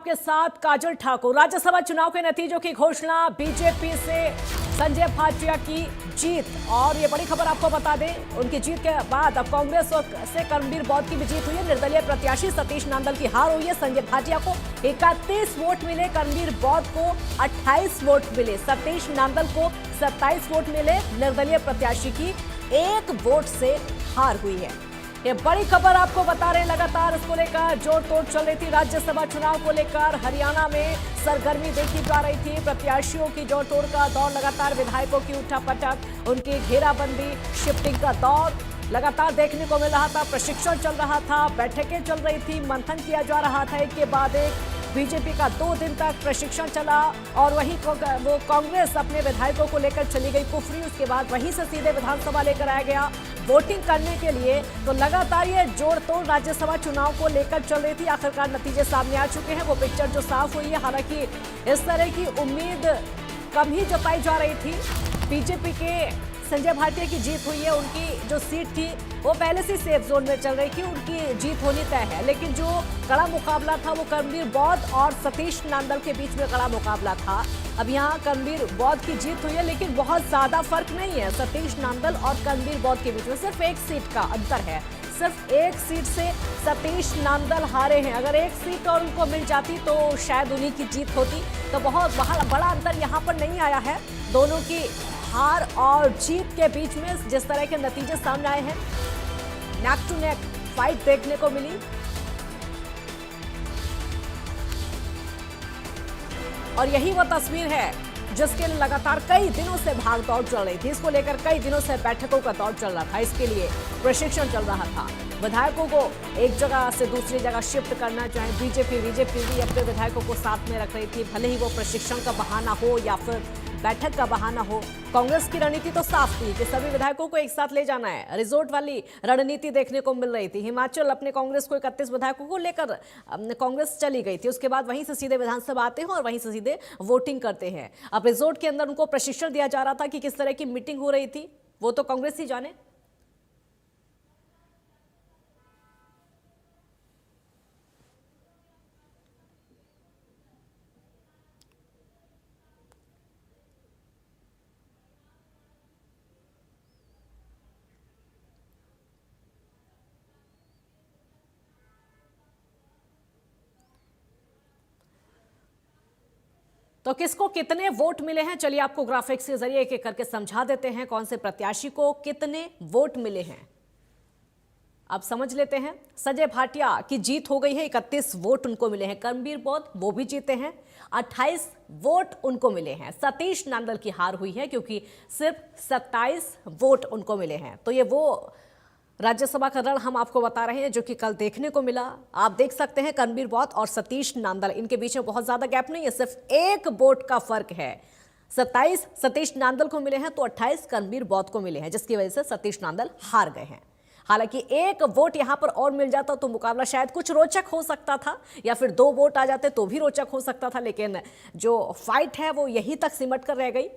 के साथ काजल ठाकुर। राज्यसभा चुनाव के नतीजों की घोषणा, बीजेपी से संजय भाटिया की जीत। और ये बड़ी खबर आपको बता दें, उनकी जीत के बाद अब कांग्रेस से कर्मवीर बौद्ध की भी जीत हुई है। निर्दलीय प्रत्याशी सतीश नांदल की हार हुई है। संजय भाटिया को 31 वोट मिले, कर्मवीर बौद्ध को 28 वोट मिले, सतीश नांदल को 27 वोट मिले। निर्दलीय प्रत्याशी की 1 वोट से हार हुई है। ये बड़ी खबर आपको बता रहे हैं। लगातार इसको लेकर जोड़ तोड़ चल रही थी। राज्यसभा चुनाव को लेकर हरियाणा में सरगर्मी देखी जा रही थी। प्रत्याशियों की जोड़ तोड़ का दौर लगातार, विधायकों की उठापटक, उनकी घेराबंदी, शिफ्टिंग का दौर लगातार देखने को मिल रहा था। प्रशिक्षण चल रहा था, बैठकें चल रही थी, मंथन किया जा रहा था एक के बाद एक। बीजेपी का 2 दिन तक प्रशिक्षण चला और वहीं वो कांग्रेस अपने विधायकों को लेकर चली गई कुफरी। उसके बाद वहीं से सीधे विधानसभा लेकर आया गया वोटिंग करने के लिए। तो लगातार ये जोड़ तोड़ राज्यसभा चुनाव को लेकर चल रही थी। आखिरकार नतीजे सामने आ चुके हैं, वो पिक्चर जो साफ हुई है। हालांकि इस तरह की उम्मीद कम ही जताई जा रही थी। बीजेपी के संजय भाटिया की जीत हुई है। उनकी जो सीट थी वो पहले से सेफ जोन में चल रही थी, उनकी जीत होनी तय है। लेकिन जो कड़ा मुकाबला था वो कर्मवीर बौद्ध और सतीश नांदल के बीच में कड़ा मुकाबला था। अब यहाँ कर्मवीर बौद्ध की जीत हुई है, लेकिन बहुत ज्यादा फर्क नहीं है सतीश नांदल और कर्मवीर बौद्ध के बीच में। सिर्फ 1 सीट का अंतर है। सिर्फ 1 सीट से सतीश नांदल हारे हैं। अगर 1 सीट और उनको मिल जाती तो शायद उन्हीं की जीत होती। तो बहुत बड़ा अंतर यहाँ पर नहीं आया है। दोनों की हार और जीत के बीच में जिस तरह के नतीजे सामने आए हैं, नेक टू नेक फाइट देखने को मिली। और यही वो तस्वीर है जिसके लिए लगातार कई दिनों से भाग दौड़ चल रही थी। इसको लेकर कई दिनों से बैठकों का दौर चल रहा था। इसके लिए प्रशिक्षण चल रहा था। विधायकों को एक जगह से दूसरी जगह शिफ्ट करना, चाहे बीजेपी भी अपने विधायकों को साथ में रख रही थी, भले ही वो प्रशिक्षण का बहाना हो या फिर बैठक का बहाना हो। कांग्रेस की रणनीति तो साफ थी कि सभी विधायकों को एक साथ ले जाना है। रिजोर्ट वाली रणनीति देखने को मिल रही थी। हिमाचल अपने कांग्रेस को 31 विधायकों को लेकर कांग्रेस चली गई थी। उसके बाद वहीं से सीधे विधानसभा आते हैं और वहीं से सीधे वोटिंग करते हैं। अब रिजोर्ट के अंदर उनको प्रशिक्षण दिया जा रहा था कि किस तरह की मीटिंग हो रही थी, वो तो कांग्रेस ही जाने। तो किसको कितने वोट मिले हैं, चलिए आपको ग्राफिक्स के जरिए एक एक करके समझा देते हैं कौन से प्रत्याशी को कितने वोट मिले हैं। अब समझ लेते हैं। संजय भाटिया की जीत हो गई है, 31 वोट उनको मिले हैं। कर्मवीर बौद्ध वो भी जीते हैं, 28 वोट उनको मिले हैं। सतीश नांदल की हार हुई है क्योंकि सिर्फ 27 वोट उनको मिले हैं। तो ये वो राज्यसभा का रण हम आपको बता रहे हैं जो कि कल देखने को मिला। आप देख सकते हैं कर्मवीर बौद्ध और सतीश नांदल, इनके बीच में बहुत ज्यादा गैप नहीं है, सिर्फ 1 वोट का फर्क है। 27 सतीश नांदल को मिले हैं तो 28 कर्मवीर बौद्ध को मिले हैं, जिसकी वजह से सतीश नांदल हार गए हैं। हालांकि 1 वोट यहां पर और मिल जाता तो मुकाबला शायद कुछ रोचक हो सकता था, या फिर 2 वोट आ जाते तो भी रोचक हो सकता था। लेकिन जो फाइट है वो यहीं तक सिमट कर रह गई।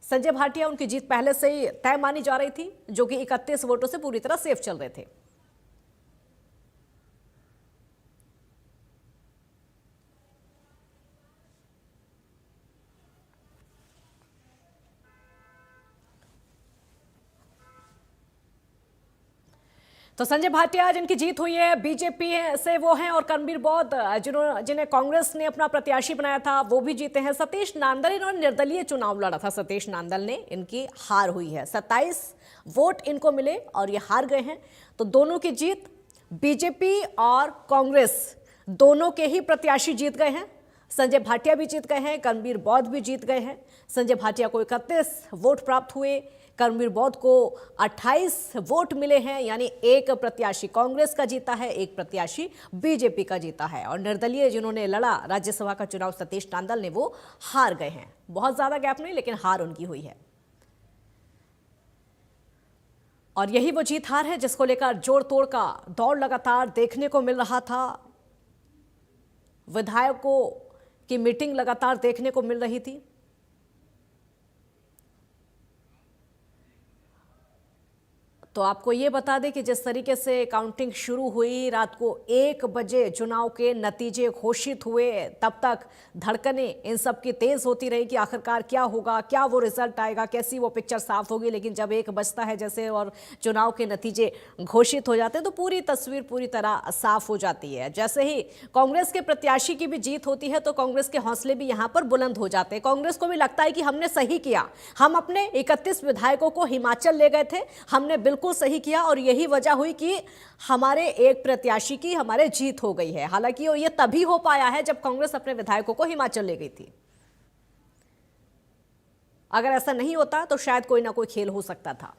संजय भाटिया, उनकी जीत पहले से ही तय मानी जा रही थी, जो कि 31 वोटों से पूरी तरह सेफ चल रहे थे। तो संजय भाटिया जिनकी जीत हुई है, बीजेपी से वो हैं, और कर्मवीर बौद्ध जिन्हें कांग्रेस ने अपना प्रत्याशी बनाया था वो भी जीते हैं। सतीश नांदल, इन्होंने निर्दलीय चुनाव लड़ा था, सतीश नांदल ने, इनकी हार हुई है। 27 वोट इनको मिले और ये हार गए हैं। तो दोनों की जीत, बीजेपी और कांग्रेस दोनों के ही प्रत्याशी जीत गए हैं। संजय भाटिया भी जीत गए हैं, कर्मवीर बौद्ध भी जीत गए हैं। संजय भाटिया को 31 वोट प्राप्त हुए, कर्मवीर बौद्ध को 28 वोट मिले हैं। यानी 1 प्रत्याशी कांग्रेस का जीता है, 1 प्रत्याशी बीजेपी का जीता है। और निर्दलीय जिन्होंने लड़ा राज्यसभा का चुनाव, सतीश नांदल ने, वो हार गए हैं। बहुत ज्यादा गैप नहीं, लेकिन हार उनकी हुई है। और यही वो जीत हार है जिसको लेकर जोड़ तोड़ का दौर लगातार देखने को मिल रहा था। विधायकों की मीटिंग लगातार देखने को मिल रही थी। तो आपको ये बता दें कि जिस तरीके से काउंटिंग शुरू हुई, रात को 1 बजे चुनाव के नतीजे घोषित हुए, तब तक धड़कनें इन सब की तेज होती रही कि आखिरकार क्या होगा, क्या वो रिजल्ट आएगा, कैसी वो पिक्चर साफ होगी। लेकिन जब 1 बजता है जैसे और चुनाव के नतीजे घोषित हो जाते हैं तो पूरी तस्वीर पूरी तरह साफ हो जाती है। जैसे ही कांग्रेस के प्रत्याशी की भी जीत होती है तो कांग्रेस के हौसले भी यहाँ पर बुलंद हो जाते हैं। कांग्रेस को भी लगता है कि हमने सही किया, हम अपने 31 विधायकों को हिमाचल ले गए थे, हमने बिल्कुल सही किया और यही वजह हुई कि हमारे एक प्रत्याशी की हमारे जीत हो गई है। हालांकि ये तभी हो पाया है जब कांग्रेस अपने विधायकों को हिमाचल ले गई थी। अगर ऐसा नहीं होता तो शायद कोई ना कोई खेल हो सकता था।